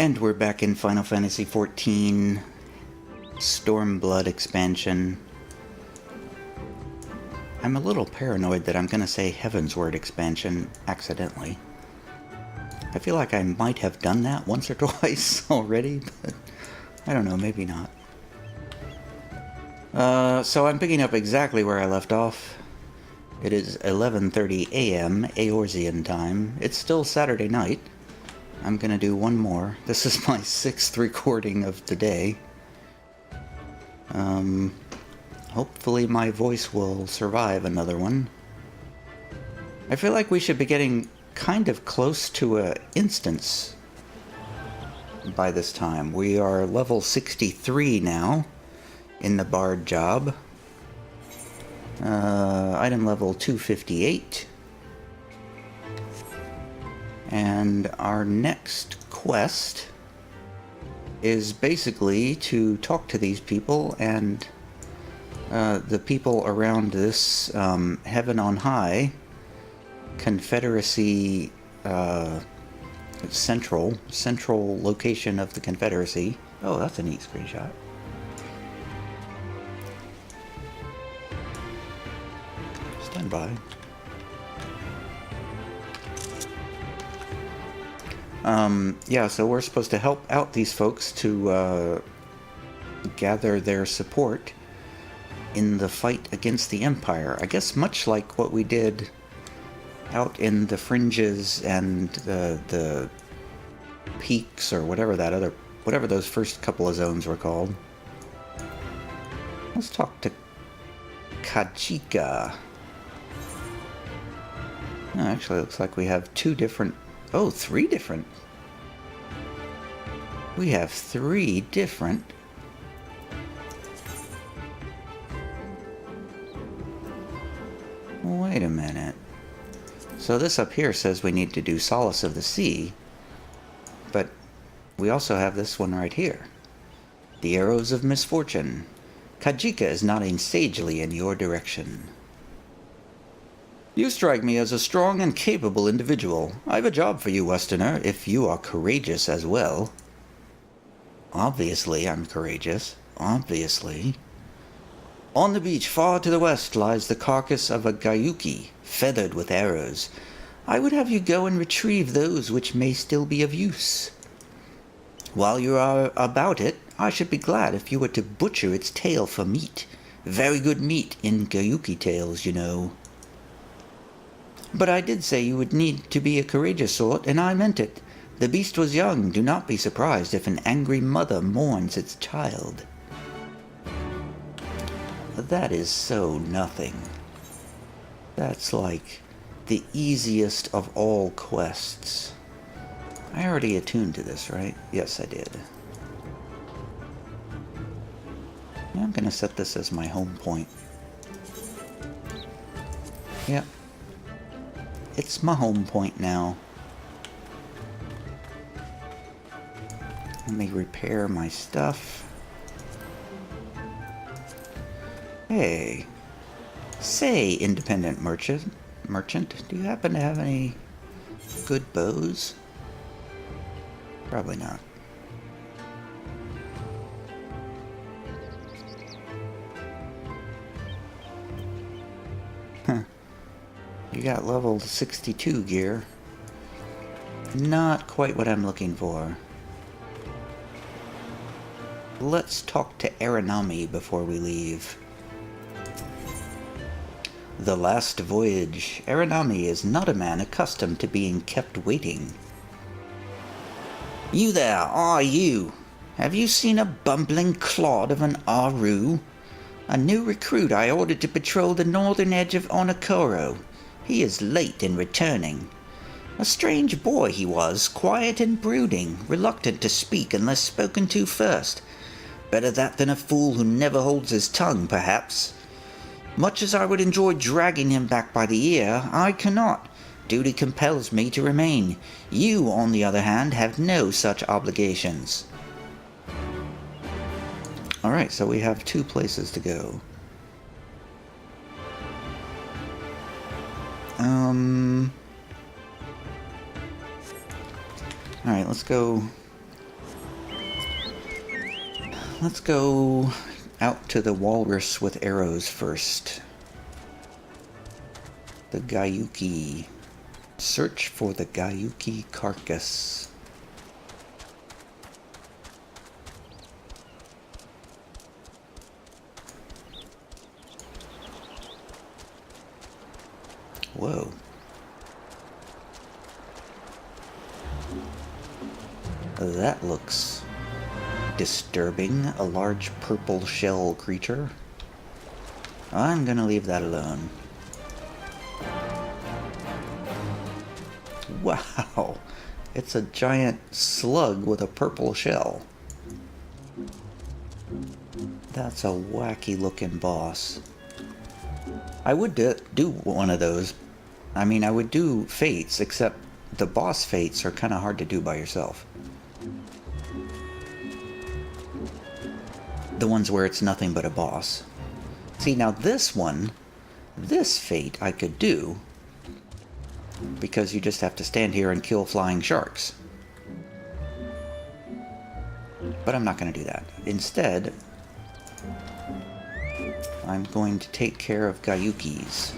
And we're back in Final Fantasy XIV Stormblood expansion. I'm a little paranoid that I'm going to say Heavensward expansion accidentally. I feel like I might have done that once or twice already, but I don't know, maybe not. So I'm picking up exactly where I left off. It is 11:30 a.m. Eorzean time. It's still Saturday night. I'm gonna do one more. This is my 6th recording of the day. Hopefully my voice will survive another one. I feel like we should be getting kind of close to an instance by this time. We are level 63 now in the Bard job. Item level 258. And our next quest is basically to talk to these people and the people around this Heaven on High Confederacy central location of the Confederacy. Oh, that's a neat screenshot. Stand by. Yeah, so we're supposed to help out these folks to gather their support in the fight against the Empire. I guess much like what we did out in the fringes and the peaks, or whatever those first couple of zones were called. Let's talk to Kajika. Oh, actually, it looks like we have three different. We have 3 different. Wait a minute. So this up here says we need to do Solace of the Sea, but we also have this one right here. The Arrows of Misfortune. Kajika is nodding sagely in your direction. You strike me as a strong and capable individual. I have a job for you, Westerner, if you are courageous as well. Obviously, I'm courageous. Obviously. On the beach far to the west lies the carcass of a Gyuki, feathered with arrows. I would have you go and retrieve those which may still be of use. While you are about it, I should be glad if you were to butcher its tail for meat. Very good meat in Gyuki tails, you know. But I did say you would need to be a courageous sort, and I meant it. The beast was young. Do not be surprised if an angry mother mourns its child. That is so nothing. That's like the easiest of all quests. I already attuned to this, right? Yes, I did. Yeah, I'm gonna set this as my home point. Yep. It's my home point now. Let me repair my stuff. Hey. Say, independent merchant, do you happen to have any good bows? Probably not. Huh. You got level 62 gear. Not quite what I'm looking for. Let's talk to Aranami before we leave. The last voyage. Aranami is not a man accustomed to being kept waiting. You there, are you? Have you seen a bumbling clod of an Aru? A new recruit I ordered to patrol the northern edge of Onokoro. He is late in returning. A strange boy he was, quiet and brooding, reluctant to speak unless spoken to first. Better that than a fool who never holds his tongue, perhaps. Much as I would enjoy dragging him back by the ear, I cannot. Duty compels me to remain. You, on the other hand, have no such obligations. Alright, so we have 2 places to go. Alright, let's go let's go out to the walrus with arrows first. The Gayuki. Search for the Gayuki carcass. Whoa. That looks disturbing. A large purple shell creature. I'm gonna leave that alone. Wow. It's a giant slug with a purple shell. That's a wacky looking boss. I would do one of those. I mean, I would do fates, except the boss fates are kind of hard to do by yourself. The ones where it's nothing but a boss. See, now this one, this fate I could do, because you just have to stand here and kill flying sharks. But I'm not going to do that. Instead, I'm going to take care of Gayukis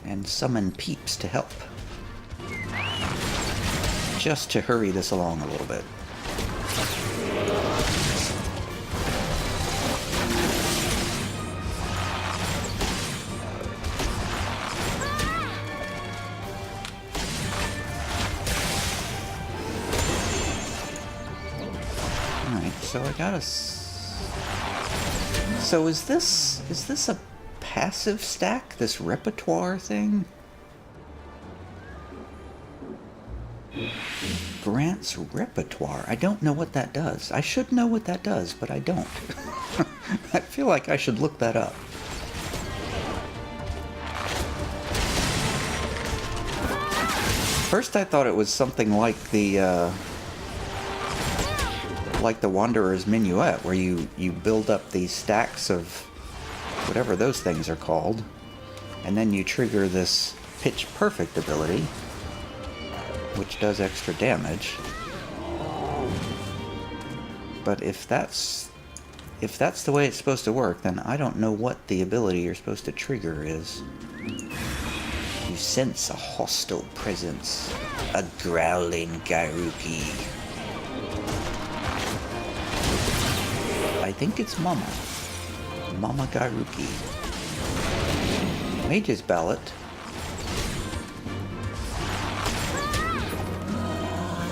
and summon peeps to help. Just to hurry this along a little bit. Alright, so I got a... So is this a passive stack? This repertoire thing? Grants repertoire. I don't know what that does. I should know what that does, but I don't. I feel like I should look that up. First I thought it was something like the Wanderer's Minuet, where you build up these stacks of whatever those things are called, and then you trigger this Pitch Perfect ability, which does extra damage. But if that's the way it's supposed to work, then I don't know what the ability you're supposed to trigger is. You sense a hostile presence, a growling Gayuki. I think it's Mama Gayuki. Mage's Ballot.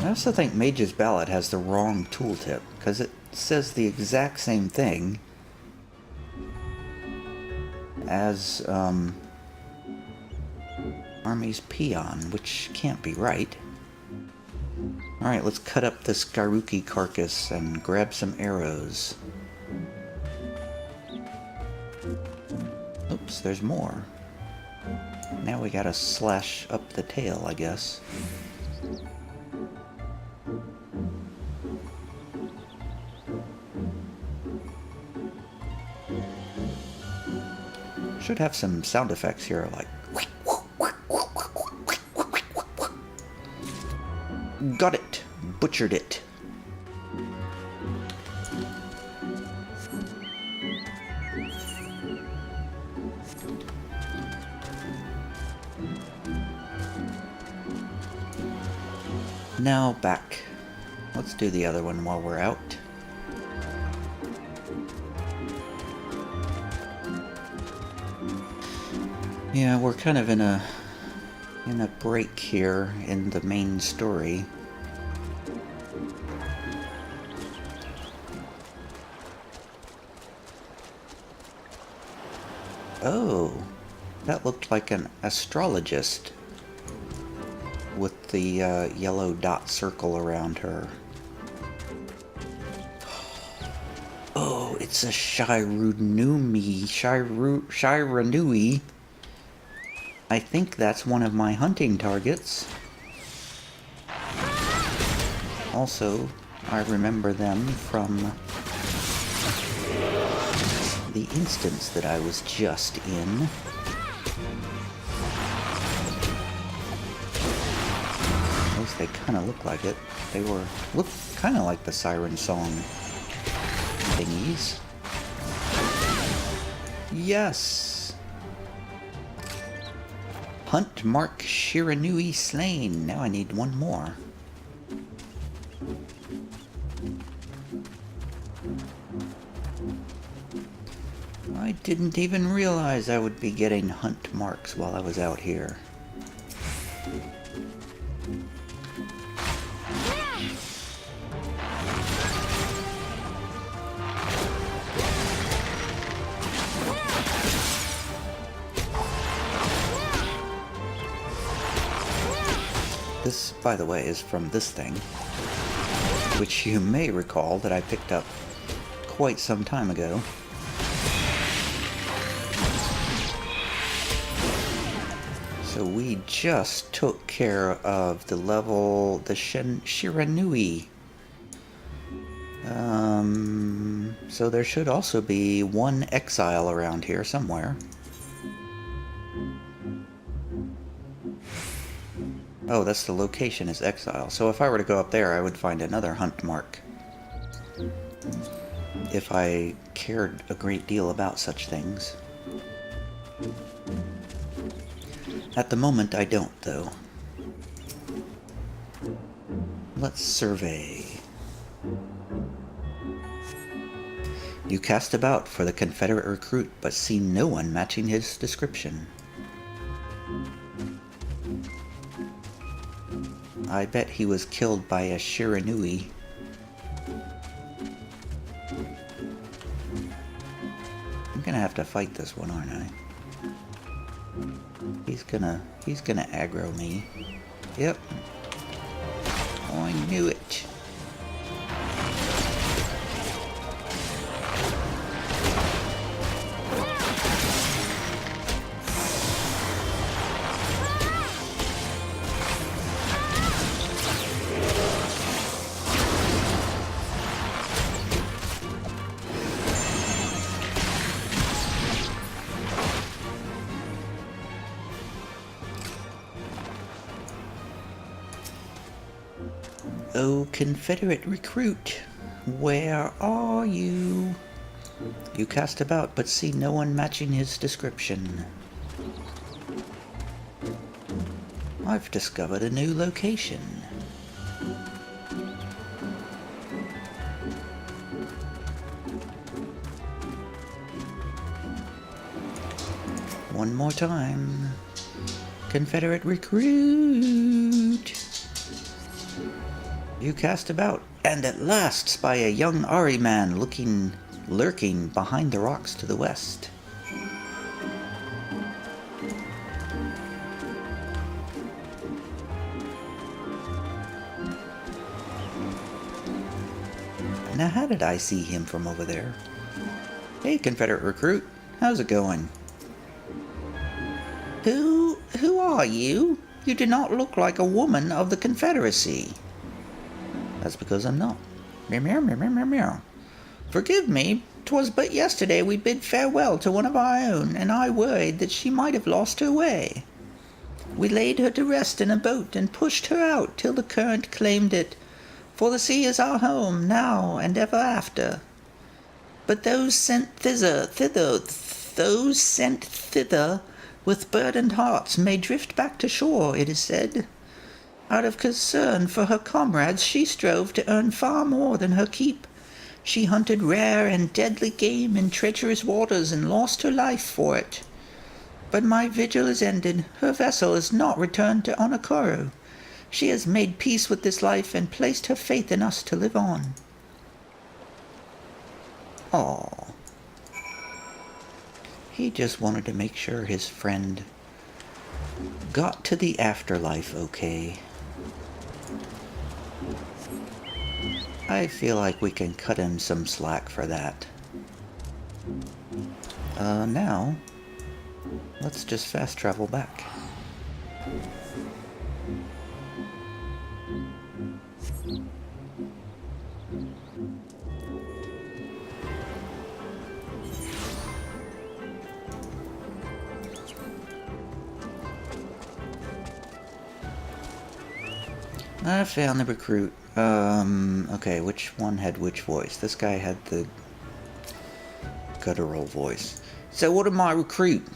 I also think Mage's Ballot has the wrong tooltip, because it says the exact same thing as Army's Peon, which can't be right. Alright, let's cut up this Gayuki carcass and grab some arrows. Oops, there's more. Now we gotta slash up the tail, I guess. Should have some sound effects here, like... Got it! Butchered it! Now back. Let's do the other one while we're out. Yeah, we're kind of in a break here in the main story. Oh, that looked like an astrologist with the yellow dot circle around her. Oh, it's a Shiranui. I think that's one of my hunting targets. Also, I remember them from the instance that I was just in. At least they kind of look like it. They look kind of like the Siren Song. thingies. Yes! Hunt Mark Shiranui slain. Now I need one more. I didn't even realize I would be getting hunt marks while I was out here. This, by the way, is from this thing, which you may recall that I picked up quite some time ago. So we just took care of the Shiranui. So there should also be one exile around here somewhere. Oh, that's the location is exile. So if I were to go up there, I would find another hunt mark. If I cared a great deal about such things. At the moment, I don't, though. Let's survey. You cast about for the Confederate recruit, but see no one matching his description. I bet he was killed by a Shiranui. I'm gonna have to fight this one, aren't I? He's gonna aggro me. Yep. Oh, I knew it. Oh, Confederate recruit, where are you? You cast about, but see no one matching his description. I've discovered a new location. One more time. Confederate recruit. You cast about, and at last spy a young Ari man lurking behind the rocks to the west. Now how did I see him from over there? Hey, Confederate recruit, how's it going? Who are you? You do not look like a woman of the Confederacy. That's because I'm not. Meow, meow, meow, meow, meow, meow. Forgive me, 'twas but yesterday we bid farewell to one of our own, and I worried that she might have lost her way. We laid her to rest in a boat and pushed her out till the current claimed it, for the sea is our home now and ever after. But those sent thither with burdened hearts may drift back to shore, it is said. Out of concern for her comrades, she strove to earn far more than her keep. She hunted rare and deadly game in treacherous waters and lost her life for it. But my vigil is ended. Her vessel is not returned to Onokoro. She has made peace with this life and placed her faith in us to live on. Aww. He just wanted to make sure his friend got to the afterlife okay. I feel like we can cut him some slack for that. Now, let's just fast travel back. I found the recruit. Okay, which one had which voice? This guy had the guttural voice. So what of my recruit?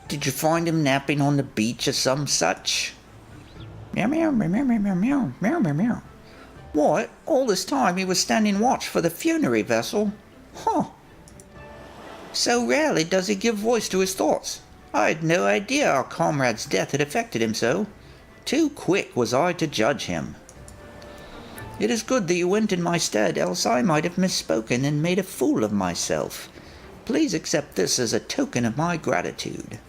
Did you find him napping on the beach or some such? Meow meow meow meow meow meow meow meow meow. What? All this time he was standing watch for the funerary vessel? Huh. So rarely does he give voice to his thoughts. I had no idea our comrade's death had affected him so. Too quick was I to judge him. It is good that you went in my stead, else I might have misspoken and made a fool of myself. Please accept this as a token of my gratitude.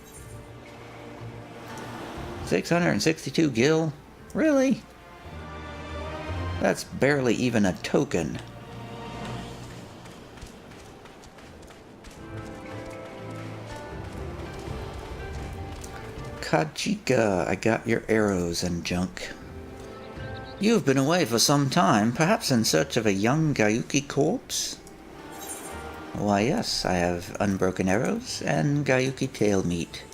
662 gil? Really? That's barely even a token. Kajika, I got your arrows and junk. You have been away for some time, perhaps in search of a young Gayuki corpse? Why yes, I have unbroken arrows and Gayuki tail meat.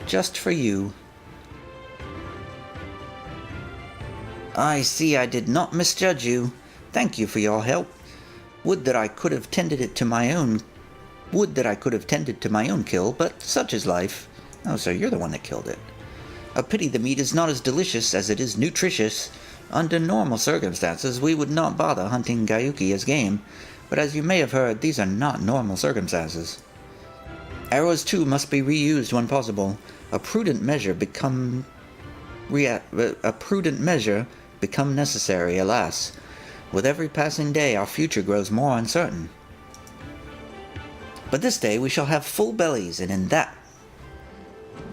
Just for you. I see I did not misjudge you. Thank you for your help. Would that I could have tended to my own kill, but such is life. Oh, so you're the one that killed it. A pity the meat is not as delicious as it is nutritious. Under normal circumstances, we would not bother hunting Gayuki as game, but as you may have heard, these are not normal circumstances. Arrows too must be reused when possible. A prudent measure become necessary, alas. With every passing day, our future grows more uncertain. But this day we shall have full bellies, and in that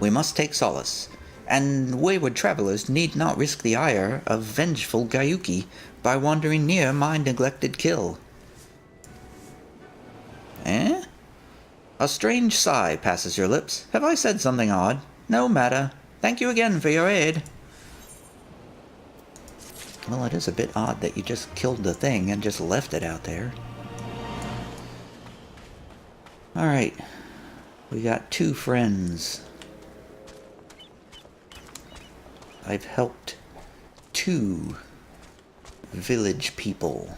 we must take solace. And wayward travelers need not risk the ire of vengeful Gayuki by wandering near my neglected kill. Eh? A strange sigh passes your lips. Have I said something odd? No matter. Thank you again for your aid. Well, it is a bit odd that you just killed the thing and just left it out there. Alright. We got 2 friends. I've helped 2 village people.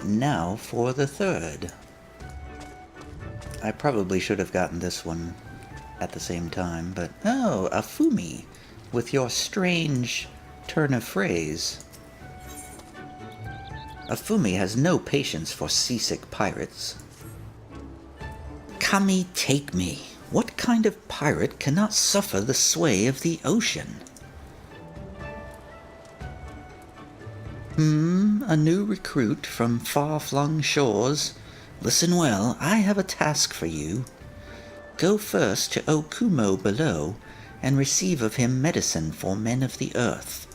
Now for the 3rd. I probably should have gotten this one at the same time, but oh, Afumi, with your strange turn of phrase. Afumi has no patience for seasick pirates. Kami take me. What kind of pirate cannot suffer the sway of the ocean? A new recruit from far-flung shores. Listen well, I have a task for you. Go first to Okumo below, and receive of him medicine for men of the earth.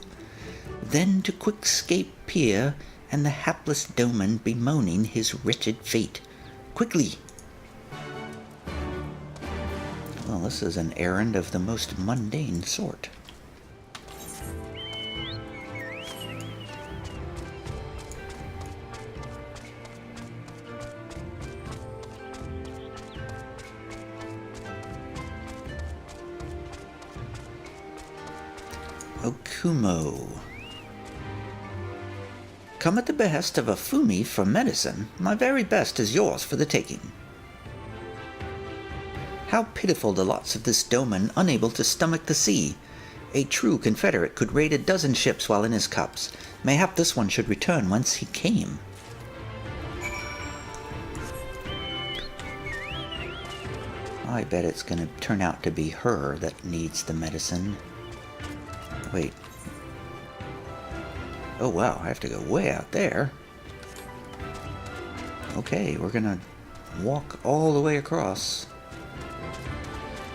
Then to Quickscape Pier, and the hapless Doman bemoaning his wretched fate. Quickly! Well, this is an errand of the most mundane sort. Okumo. Come at the behest of Afumi for medicine. My very best is yours for the taking. How pitiful the lots of this Doman, unable to stomach the sea. A true Confederate could raid a dozen ships while in his cups. Mayhap this one should return whence he came. I bet it's gonna turn out to be her that needs the medicine. Wait. Oh wow, I have to go way out there. Okay, we're gonna walk all the way across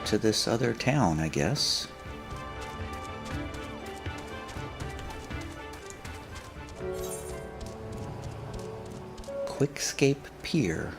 to this other town, I guess. Quickscape Pier.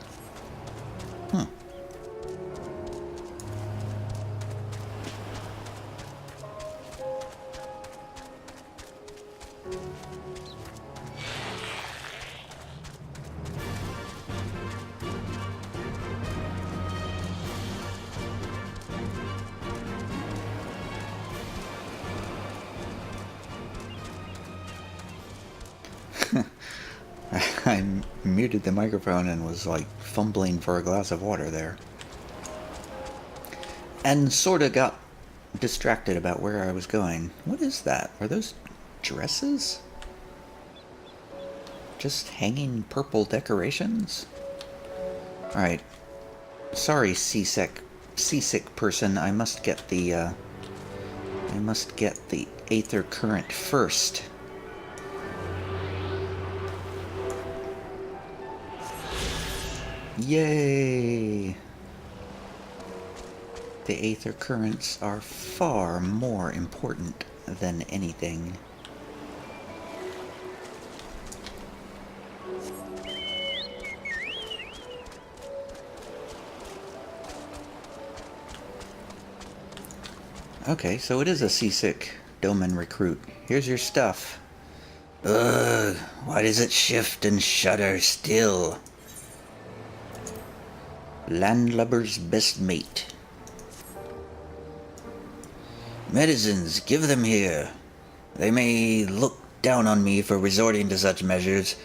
I muted the microphone and was like fumbling for a glass of water there. And sorta got distracted about where I was going. What is that? Are those dresses? Just hanging purple decorations? Alright. Sorry, seasick person. I must get the Aether Current first. Yay! The Aether Currents are far more important than anything. Okay, so it is a seasick Doman recruit. Here's your stuff. Ugh, why does it shift and shudder still? Landlubber's best mate. Medicines, give them here. They may look down on me for resorting to such measures,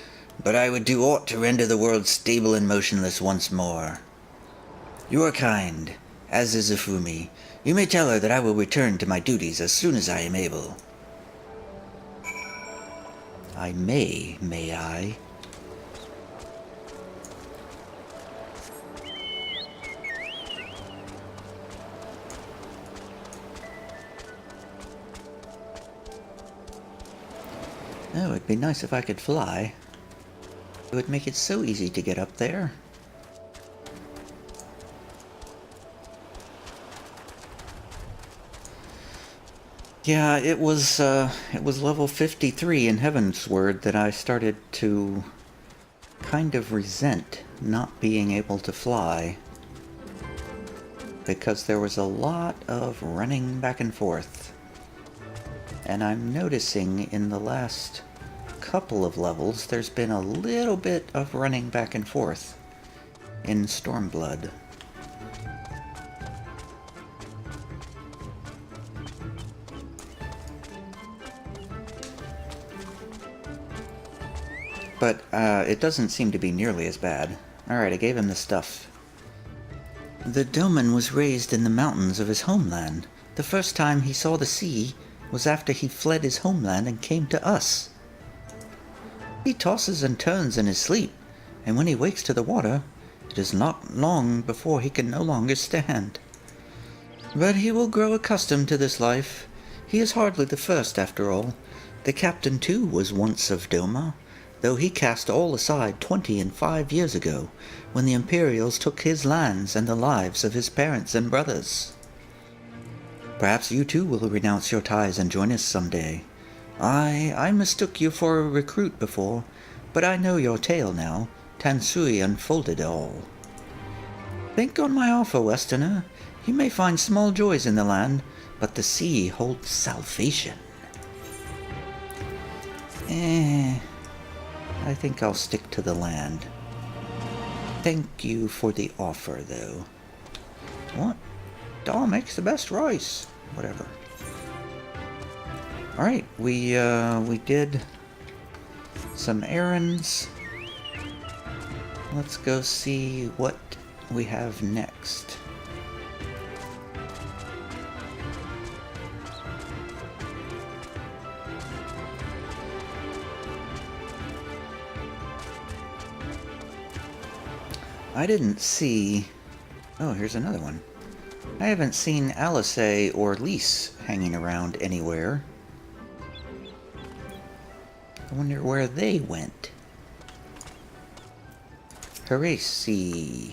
but I would do aught to render the world stable and motionless once more. You are kind, as is Ifumi. You may tell her that I will return to my duties as soon as I am able. I may I? Oh, it'd be nice if I could fly. It would make it so easy to get up there. Yeah, it was level 53 in Heavensward that I started to kind of resent not being able to fly. Because there was a lot of running back and forth. And I'm noticing in the last couple of levels there's been a little bit of running back and forth in Stormblood. But it doesn't seem to be nearly as bad. Alright, I gave him the stuff. The Doman was raised in the mountains of his homeland. The first time he saw the sea was after he fled his homeland and came to us. He tosses and turns in his sleep, and when he wakes to the water, it is not long before he can no longer stand. But he will grow accustomed to this life. He is hardly the first, after all. The captain, too, was once of Doma, though he cast all aside 25 years ago, when the Imperials took his lands and the lives of his parents and brothers. Perhaps you too will renounce your ties and join us someday. I mistook you for a recruit before, but I know your tale now. Tansui unfolded all. Think on my offer, Westerner. You may find small joys in the land, but the sea holds salvation. I think I'll stick to the land. Thank you for the offer, though. What? Dahl makes the best rice. Whatever. Alright, we did some errands. Let's go see what we have next. I didn't see... Oh, here's another one. I haven't seen Alice or Lise hanging around anywhere. I wonder where they went. Haracy.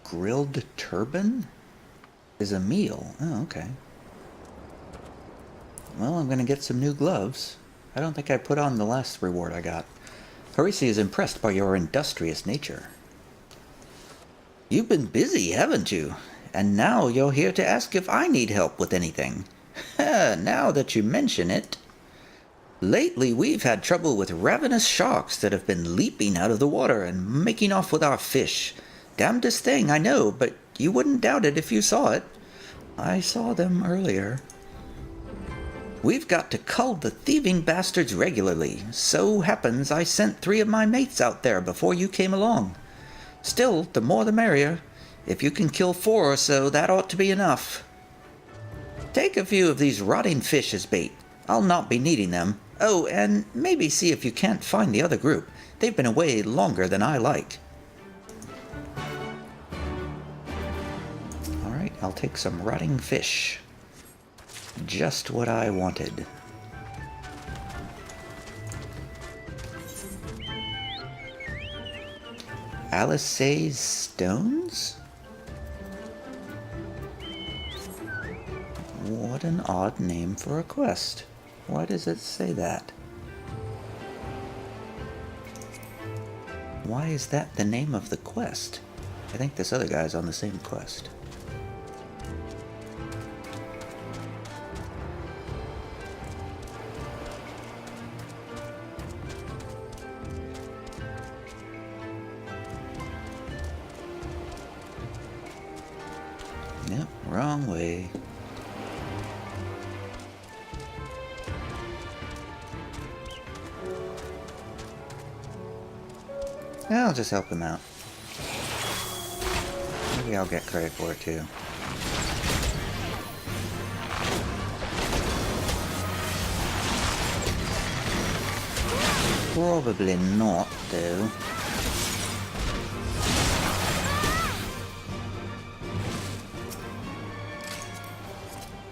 Grilled turban is a meal. Oh, okay. Well, I'm gonna get some new gloves. I don't think I put on the last reward I got. Haracy is impressed by your industrious nature. You've been busy, haven't you? And now you're here to ask if I need help with anything. Now that you mention it. Lately we've had trouble with ravenous sharks that have been leaping out of the water and making off with our fish. Damnedest thing, I know, but you wouldn't doubt it if you saw it. I saw them earlier. We've got to cull the thieving bastards regularly. So happens I sent 3 of my mates out there before you came along. Still, the more the merrier. If you can kill 4 or so, that ought to be enough. Take a few of these rotting fish as bait. I'll not be needing them. Oh, and maybe see if you can't find the other group. They've been away longer than I like. Alright, I'll take some rotting fish. Just what I wanted. Alice's stones? What an odd name for a quest. Why does it say that? Why is that the name of the quest? I think this other guy's on the same quest. Yep, wrong way. I'll just help him out. Maybe I'll get credit for it too. Probably not, though.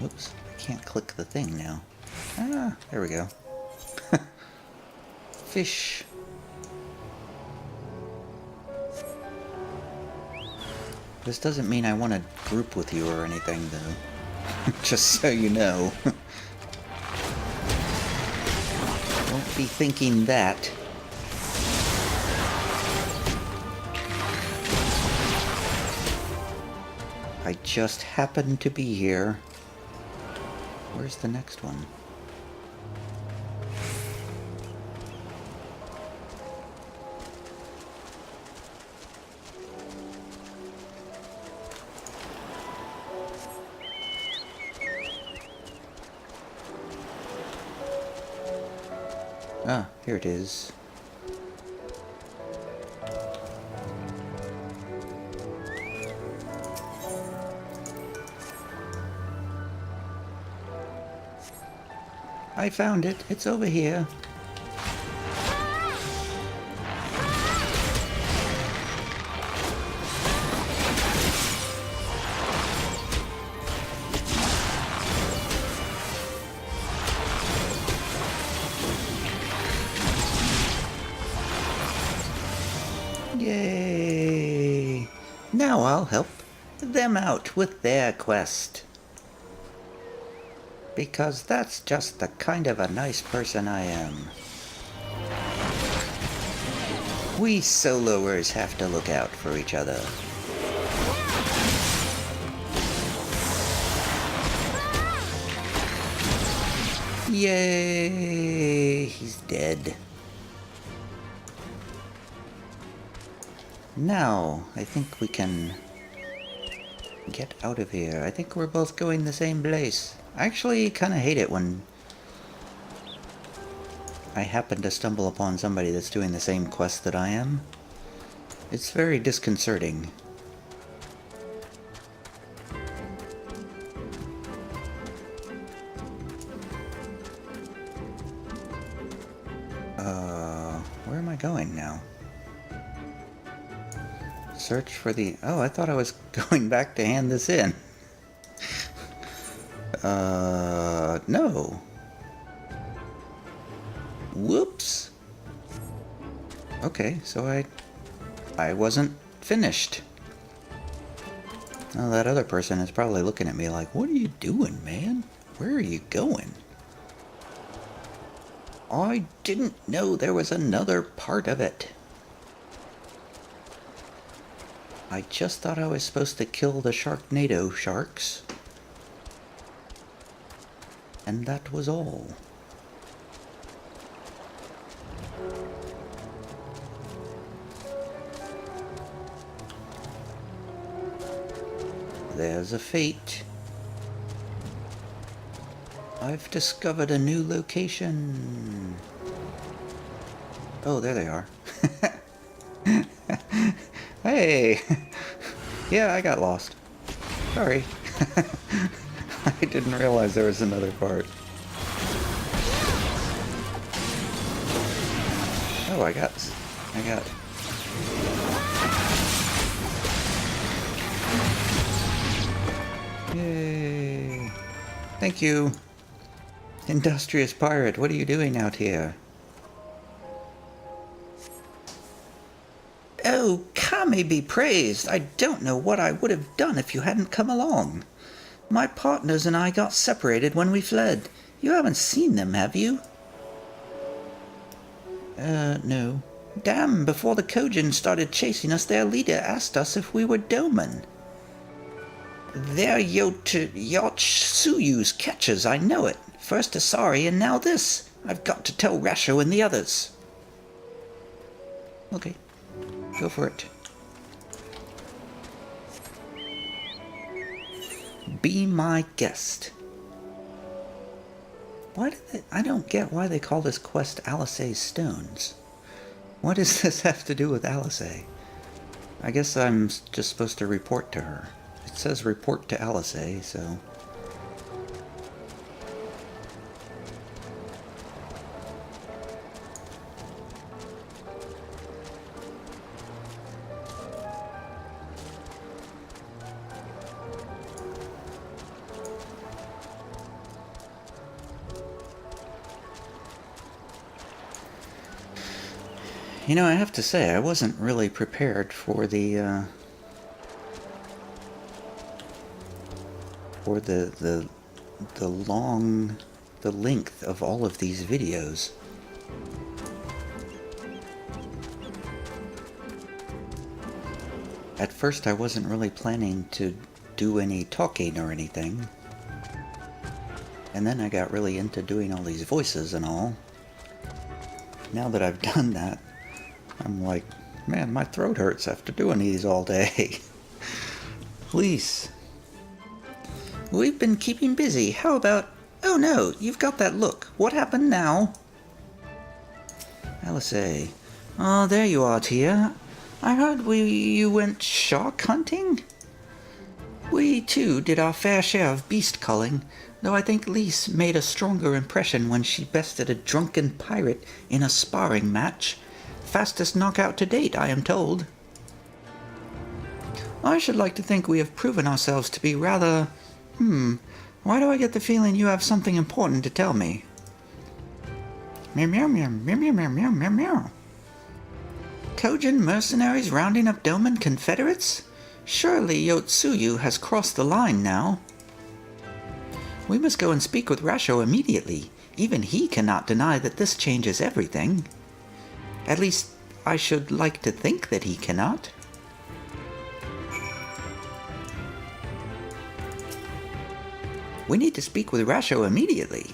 Oops, I can't click the thing now. Ah, there we go. Fish. This doesn't mean I want to group with you or anything, though. Just so you know. Don't be thinking that. I just happened to be here. Where's the next one? Ah, here it is. I found it. It's over here. Yay! Now I'll help them out with their quest. Because that's just the kind of a nice person I am. We soloers have to look out for each other. Yay! He's dead. Now, I think we can get out of here. I think we're both going the same place. I actually kind of hate it when I happen to stumble upon somebody that's doing the same quest that I am. It's very disconcerting. Where am I going now? Search for the... Oh, I thought I was going back to hand this in. No. Whoops. Okay, so I wasn't finished. Well, that other person is probably looking at me like, what are you doing, man? Where are you going? I didn't know there was another part of it. I just thought I was supposed to kill the Sharknado sharks. And that was all. There's a fate. I've discovered a new location. Oh, there they are. Hey! Yeah, I got lost. Sorry. I didn't realize there was another part. Oh, I got... Yay! Thank you. Industrious pirate, what are you doing out here? Oh, Kami be praised! I don't know what I would have done if you hadn't come along. My partners and I got separated when we fled. You haven't seen them, have you? No. Damn, before the Kojin started chasing us, their leader asked us if we were Doman. They're Yotsuyu's catchers, I know it. First Asari and now this. I've got to tell Rasho and the others. Okay. Go for it. Be my guest. Why do they... I don't get why they call this quest Alisae's Stones. What does this have to do with Alisae? I guess I'm just supposed to report to her. It says report to Alisae, so... You know, I have to say, I wasn't really prepared for the length of all of these videos. At first, I wasn't really planning to do any talking or anything. And then I got really into doing all these voices and all. Now that I've done that, I'm like, man, my throat hurts after doing these all day. Please. We've been keeping busy. How about... Oh no, you've got that look. What happened now? Alisae. Oh, there you are, Tia. I heard you went shark hunting? We, too, did our fair share of beast culling, though I think Lise made a stronger impression when she bested a drunken pirate in a sparring match. Fastest knockout to date, I am told. I should like to think we have proven ourselves to be rather... Why do I get the feeling you have something important to tell me? Meow meow meow meow meow meow meow meow meow. Kojin mercenaries rounding up Doman Confederates? Surely Yotsuyu has crossed the line now. We must go and speak with Rasho immediately. Even he cannot deny that this changes everything. At least, I should like to think that he cannot. We need to speak with Rasho immediately.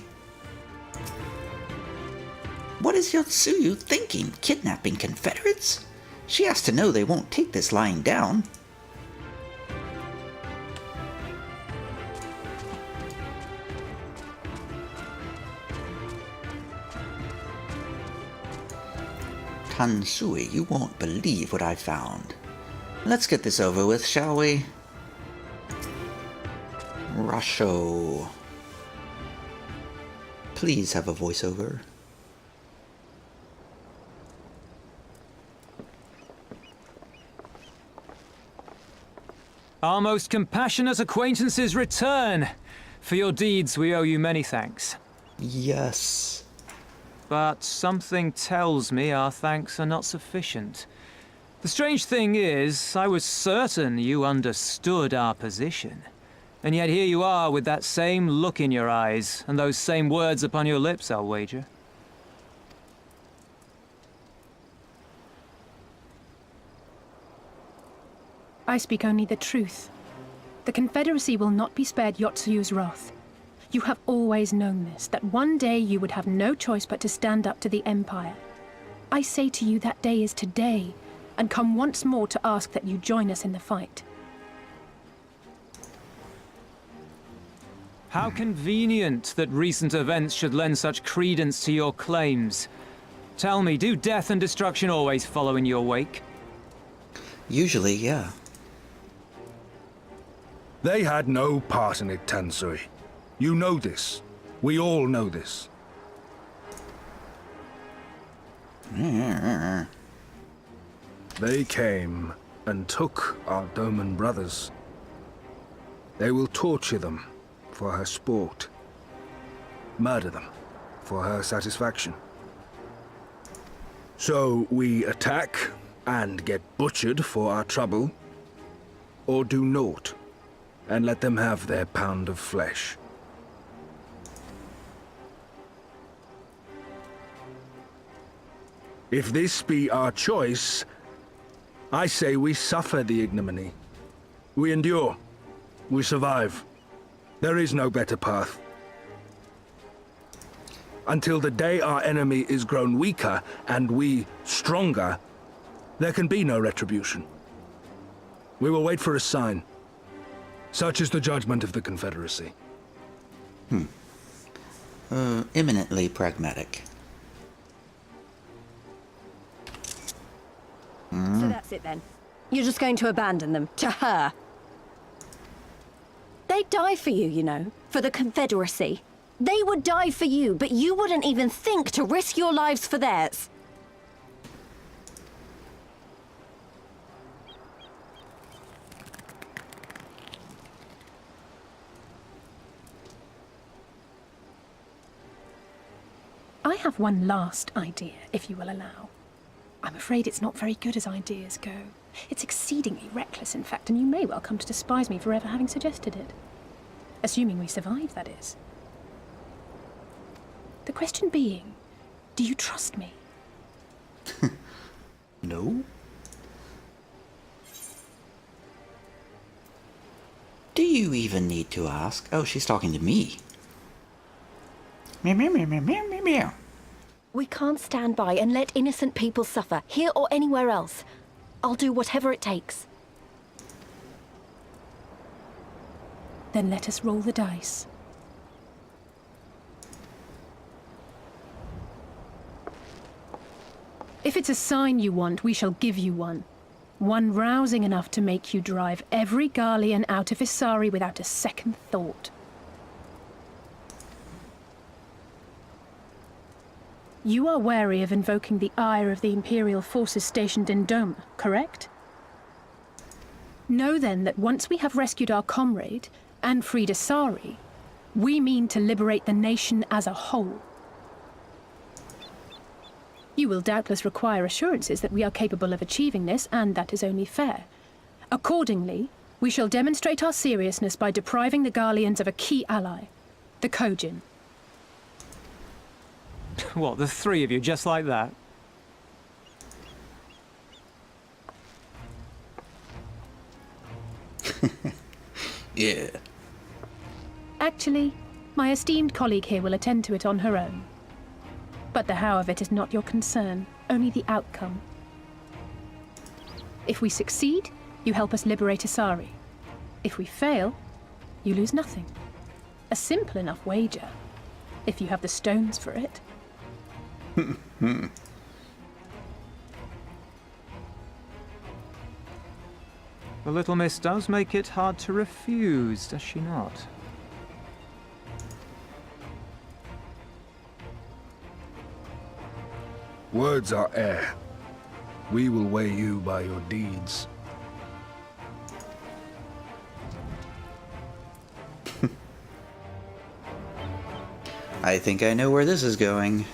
What is Yotsuyu thinking? Kidnapping Confederates? She has to know they won't take this lying down. Tansui, you won't believe what I found. Let's get this over with, shall we? Rasho. Please have a voiceover. Our most compassionate acquaintances return. For your deeds we owe you many thanks. Yes. But something tells me our thanks are not sufficient. The strange thing is, I was certain you understood our position. And yet here you are with that same look in your eyes, and those same words upon your lips, I'll wager. I speak only the truth. The Confederacy will not be spared Yotsuyu's wrath. You have always known this, that one day you would have no choice but to stand up to the Empire. I say to you that day is today, and come once more to ask that you join us in the fight. How convenient that recent events should lend such credence to your claims. Tell me, do death and destruction always follow in your wake? Usually, yeah. They had no part in it, Tansui. You know this. We all know this. They came and took our Doman brothers. They will torture them for her sport. Murder them for her satisfaction. So we attack and get butchered for our trouble, or do naught and let them have their pound of flesh. If this be our choice, I say we suffer the ignominy. We endure. We survive. There is no better path. Until the day our enemy is grown weaker and we stronger, there can be no retribution. We will wait for a sign. Such is the judgment of the Confederacy. Eminently pragmatic. So that's it then. You're just going to abandon them to her. They'd die for you, you know, for the Confederacy. They would die for you, but you wouldn't even think to risk your lives for theirs. I have one last idea, if you will allow. I'm afraid it's not very good as ideas go. It's exceedingly reckless, in fact, and you may well come to despise me for ever having suggested it. Assuming we survive, that is. The question being, do you trust me? No? Do you even need to ask? Oh, she's talking to me. Meow, meow, meow, meow, meow, meow, meow. We can't stand by and let innocent people suffer, here or anywhere else. I'll do whatever it takes. Then let us roll the dice. If it's a sign you want, we shall give you one. One rousing enough to make you drive every Garlean out of Isari without a second thought. You are wary of invoking the ire of the Imperial forces stationed in Dome, correct? Know then that once we have rescued our comrade and freed Isari, we mean to liberate the nation as a whole. You will doubtless require assurances that we are capable of achieving this, and that is only fair. Accordingly, we shall demonstrate our seriousness by depriving the Garleans of a key ally, the Kojin. What, the three of you, just like that? Yeah. Actually, my esteemed colleague here will attend to it on her own. But the how of it is not your concern, only the outcome. If we succeed, you help us liberate Isari. If we fail, you lose nothing. A simple enough wager, if you have the stones for it. The little miss does make it hard to refuse, does she not? Words are air. We will weigh you by your deeds. I think I know where this is going.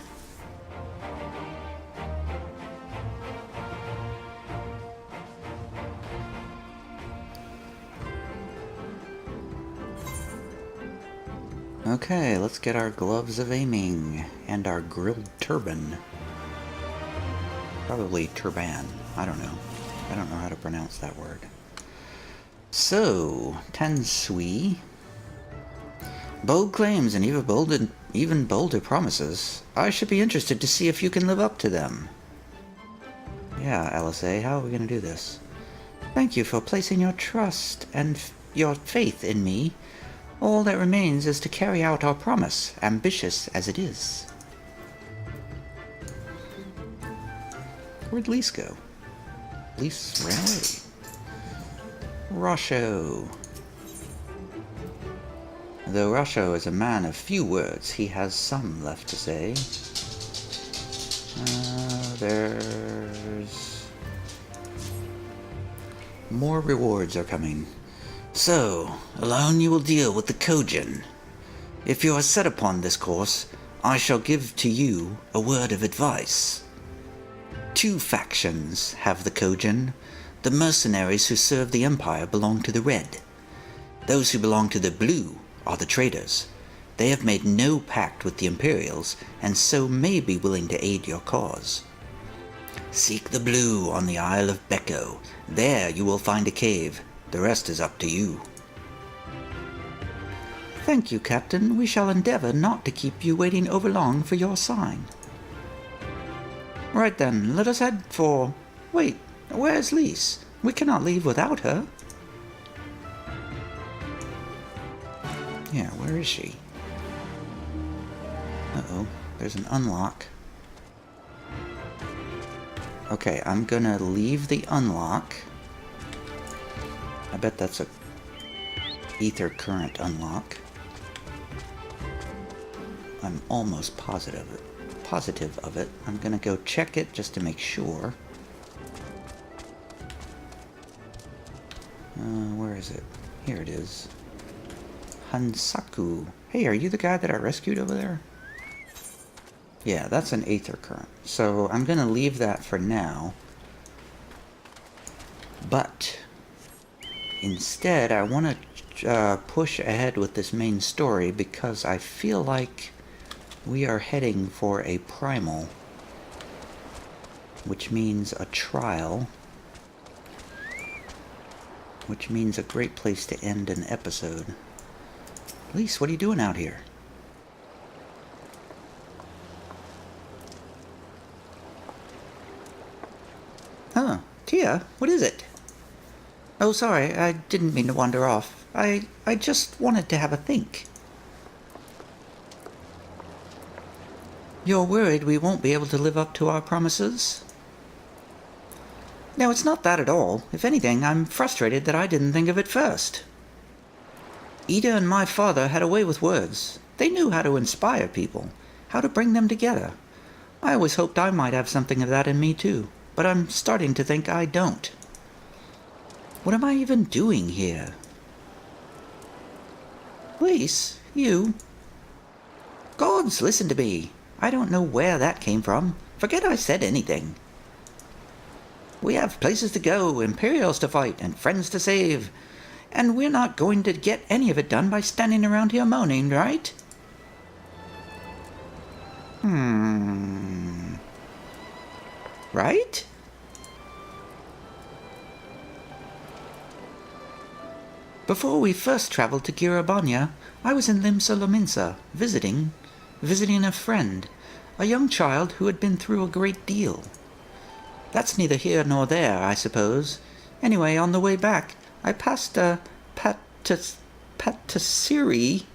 Okay, let's get our gloves of aiming and our grilled turban. Probably turban. I don't know. I don't know how to pronounce that word. So, Tansui. Bold claims and even bolder promises. I should be interested to see if you can live up to them. Yeah, LSA, how are we going to do this? Thank you for placing your trust and your faith in me. All that remains is to carry out our promise, ambitious as it is. Where'd Lys go? Lys ran away. Rosho. Though Rosho is a man of few words, he has some left to say. There's... more rewards are coming. So, alone you will deal with the Kojin. If you are set upon this course, I shall give to you a word of advice. 2 factions have the Kojin. The mercenaries who serve the Empire belong to the Red. Those who belong to the Blue are the traitors. They have made no pact with the Imperials, and so may be willing to aid your cause. Seek the Blue on the Isle of Becco. There you will find a cave. The rest is up to you. Thank you, Captain. We shall endeavor not to keep you waiting overlong for your sign. Right then, let us head for... Wait, where's Lys? We cannot leave without her. Yeah, where is she? Uh-oh, there's an unlock. Okay, I'm gonna leave the unlock. I bet that's a ether current unlock. I'm almost positive of it. I'm gonna go check it just to make sure. Where is it? Here it is. Hansaku. Hey, are you the guy that I rescued over there? Yeah, that's an aether current. So I'm gonna leave that for now. But instead, I want to push ahead with this main story because I feel like we are heading for a primal, which means a trial, which means a great place to end an episode. Lys, what are you doing out here? Huh, Tia, what is it? Oh, sorry, I didn't mean to wander off. I just wanted to have a think. You're worried we won't be able to live up to our promises? No, it's not that at all. If anything, I'm frustrated that I didn't think of it first. Ida and my father had a way with words. They knew how to inspire people, how to bring them together. I always hoped I might have something of that in me too, but I'm starting to think I don't. What am I even doing here? Lys, you... Gods, listen to me. I don't know where that came from. Forget I said anything. We have places to go, Imperials to fight, and friends to save. And we're not going to get any of it done by standing around here moaning, right? Right? Before we first traveled to Girabanya, I was in Limsa Lominsa, visiting a friend, a young child who had been through a great deal. That's neither here nor there, I suppose. Anyway, on the way back, I passed a patisserie.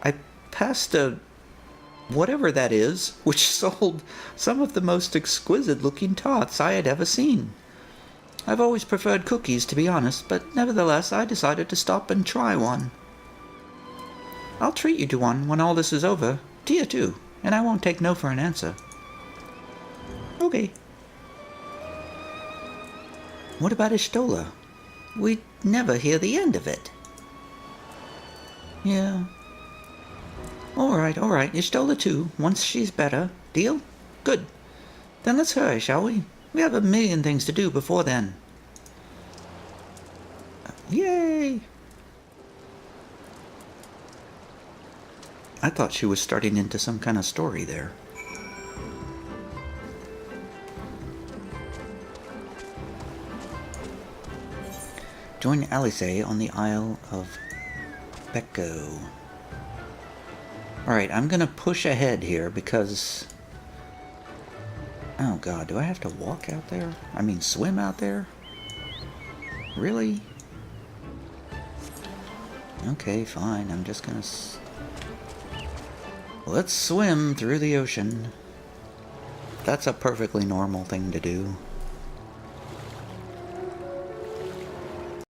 I passed a whatever that is, which sold some of the most exquisite-looking tarts I had ever seen. I've always preferred cookies, to be honest, but nevertheless I decided to stop and try one. I'll treat you to one when all this is over. Tia too, and I won't take no for an answer. Okay. What about Ishtola? We never hear the end of it. Yeah. Alright, Ishtola too, once she's better. Deal? Good. Then let's hurry, shall we? We have a million things to do before then. Yay! I thought she was starting into some kind of story there. Join Alice on the Isle of Becco. Alright, I'm gonna push ahead here because... Oh god, do I have to walk out there? I mean, swim out there? Really? Okay, fine. I'm just gonna... Let's swim through the ocean. That's a perfectly normal thing to do.